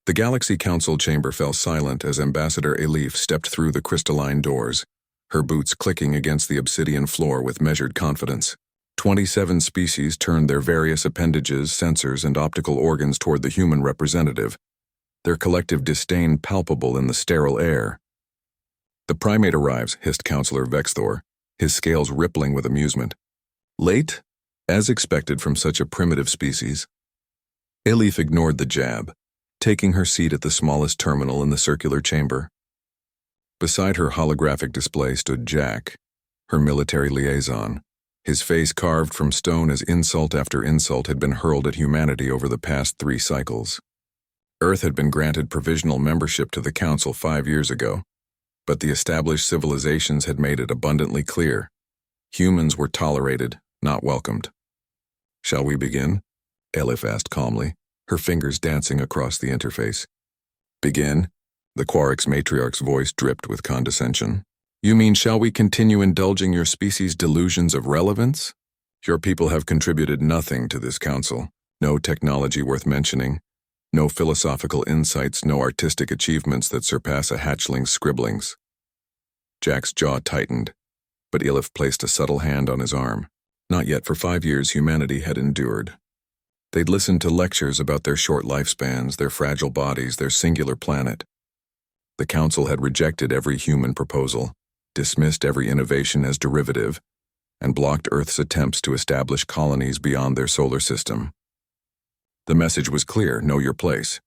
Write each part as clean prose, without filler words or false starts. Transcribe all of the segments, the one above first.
The Galaxy Council chamber fell silent as Ambassador Elif stepped through the crystalline doors, her boots clicking against the obsidian floor with measured confidence. 27 species turned their various appendages, sensors, and optical organs toward the human representative, their collective disdain palpable in the sterile air. "The primate arrives," hissed Counselor Vexthor, his scales rippling with amusement. "Late? As expected from such a primitive species." Elif ignored the jab, taking her seat at the smallest terminal in the circular chamber. Beside her holographic display stood Jack, her military liaison, his face carved from stone as insult after insult had been hurled at humanity over the past 3 cycles. Earth had been granted provisional membership to the Council 5 years ago, but the established civilizations had made it abundantly clear. Humans were tolerated, not welcomed. "Shall we begin?" Elif asked calmly, her fingers dancing across the interface. "Begin?" The Quark's matriarch's voice dripped with condescension. "You mean shall we continue indulging your species' delusions of relevance? Your people have contributed nothing to this council. No technology worth mentioning. No philosophical insights, no artistic achievements that surpass a hatchling's scribblings." Jack's jaw tightened, but Elif placed a subtle hand on his arm. Not yet. For 5 years humanity had endured. They'd listened to lectures about their short lifespans, their fragile bodies, their singular planet. The Council had rejected every human proposal, dismissed every innovation as derivative, and blocked Earth's attempts to establish colonies beyond their solar system. The message was clear: know your place.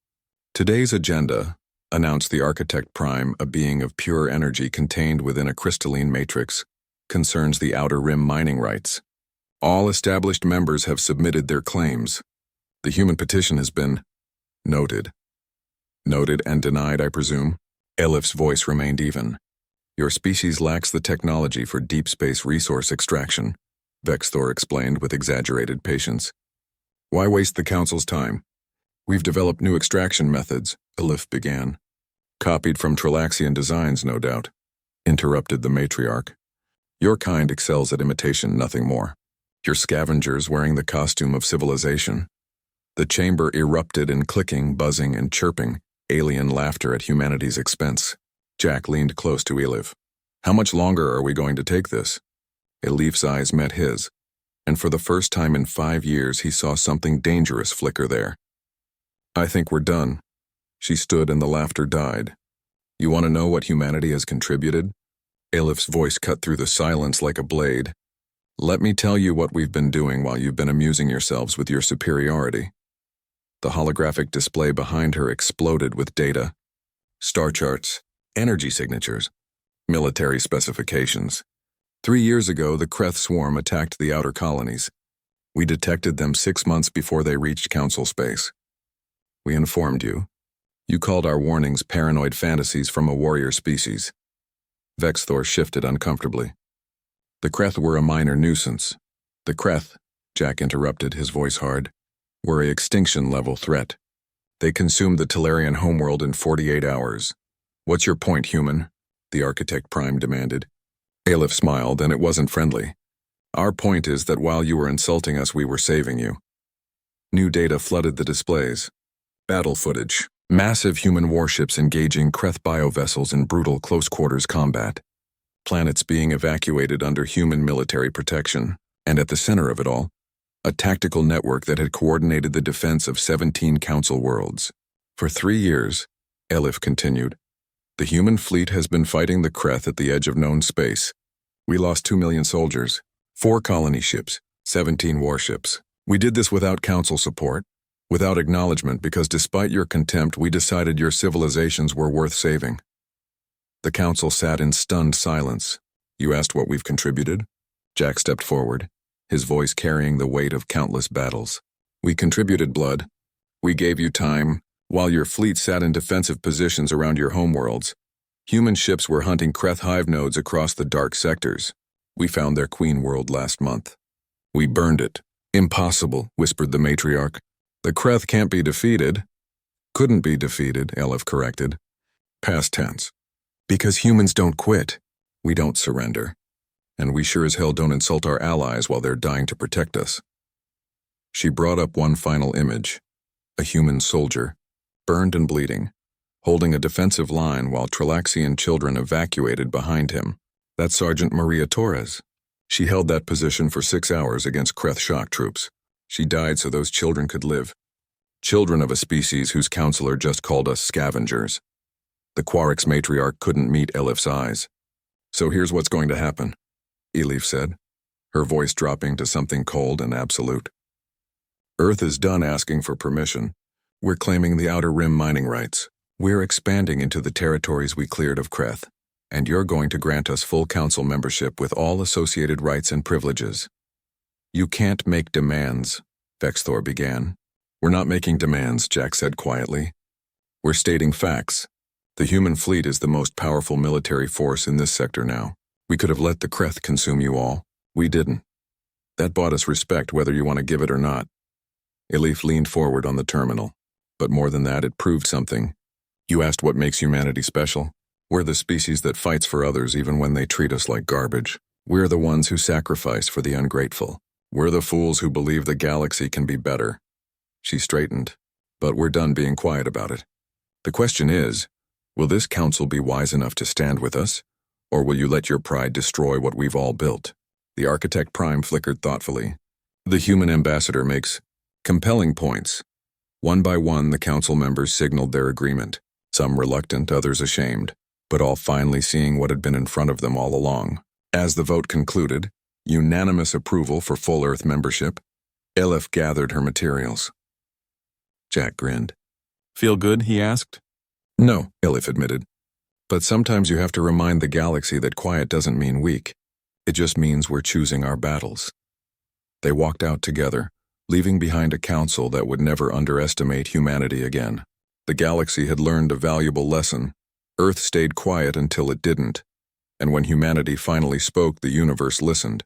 "Today's agenda," announced the Architect Prime, a being of pure energy contained within a crystalline matrix, "concerns the Outer Rim mining rights. All established members have submitted their claims. The human petition has been noted." "Noted and denied, I presume?" Elif's voice remained even. "Your species lacks the technology for deep space resource extraction," Vexthor explained with exaggerated patience. "Why waste the Council's time? We've developed new extraction methods," Elif began. "Copied from Trilaxian designs, no doubt," interrupted the matriarch. "Your kind excels at imitation, nothing more. You're scavengers wearing the costume of civilization." The chamber erupted in clicking, buzzing, and chirping, alien laughter at humanity's expense. Jack leaned close to Elif. "How much longer are we going to take this?" Elif's eyes met his, and for the first time in 5 years he saw something dangerous flicker there. "I think we're done." She stood and the laughter died. "You want to know what humanity has contributed?" Elif's voice cut through the silence like a blade. "Let me tell you what we've been doing while you've been amusing yourselves with your superiority." The holographic display behind her exploded with data. Star charts, energy signatures, military specifications. 3 years ago, the Kreth swarm attacked the outer colonies. We detected them 6 months before they reached Council space. We informed you. You called our warnings paranoid fantasies from a warrior species. Vexthor shifted uncomfortably. "The Kreth were a minor nuisance." "The Kreth," Jack interrupted, his voice hard, "were a extinction-level threat. They consumed the Tellarian homeworld in 48 hours. What's your point, human?" the Architect Prime demanded. Elif smiled, and it wasn't friendly. "Our point is that while you were insulting us, we were saving you." New data flooded the displays. Battle footage. Massive human warships engaging Kreth biovessels in brutal close-quarters combat. Planets being evacuated under human military protection. And at the center of it all, a tactical network that had coordinated the defense of 17 Council worlds. "For 3 years," Elif continued, "the human fleet has been fighting the Kreth at the edge of known space. We lost 2 million soldiers, 4 colony ships, 17 warships. We did this without Council support, without acknowledgement, because despite your contempt, we decided your civilizations were worth saving." The Council sat in stunned silence. "You asked what we've contributed?" Jack stepped forward, his voice carrying the weight of countless battles. "We contributed blood. We gave you time. While your fleet sat in defensive positions around your homeworlds, human ships were hunting Kreth hive nodes across the dark sectors. We found their queen world last month. We burned it." "Impossible," whispered the matriarch. "The Kreth can't be defeated." "Couldn't be defeated," Elif corrected. Past tense. "Because humans don't quit. We don't surrender. And we sure as hell don't insult our allies while they're dying to protect us." She brought up one final image, a human soldier, burned and bleeding, holding a defensive line while Trilaxian children evacuated behind him. That's Sergeant Maria Torres. She held that position for 6 hours against Kreth shock troops. She died so those children could live. Children of a species whose counselor just called us scavengers. The Quarix matriarch couldn't meet Elif's eyes. So here's what's going to happen, Elif said, her voice dropping to something cold and absolute. Earth is done asking for permission. We're claiming the Outer Rim mining rights. We're expanding into the territories we cleared of Kreth, and you're going to grant us full council membership with all associated rights and privileges. You can't make demands, Vexthor began. We're not making demands, Jack said quietly. We're stating facts. The human fleet is the most powerful military force in this sector now. We could have let the Kreth consume you all. We didn't. That bought us respect whether you want to give it or not. Elif leaned forward on the terminal. But more than that, it proved something. You asked what makes humanity special? We're the species that fights for others even when they treat us like garbage. We're the ones who sacrifice for the ungrateful. We're the fools who believe the galaxy can be better. She straightened. But we're done being quiet about it. The question is, will this council be wise enough to stand with us? Or will you let your pride destroy what we've all built? The Architect Prime flickered thoughtfully. The human ambassador makes compelling points. One by one, the council members signaled their agreement, some reluctant, others ashamed, but all finally seeing what had been in front of them all along. As the vote concluded, unanimous approval for full Earth membership, Elif gathered her materials. Jack grinned. Feel good, he asked. No, Elif admitted. But sometimes you have to remind the galaxy that quiet doesn't mean weak. It just means we're choosing our battles. They walked out together, leaving behind a council that would never underestimate humanity again. The galaxy had learned a valuable lesson. Earth stayed quiet until it didn't, and when humanity finally spoke, the universe listened.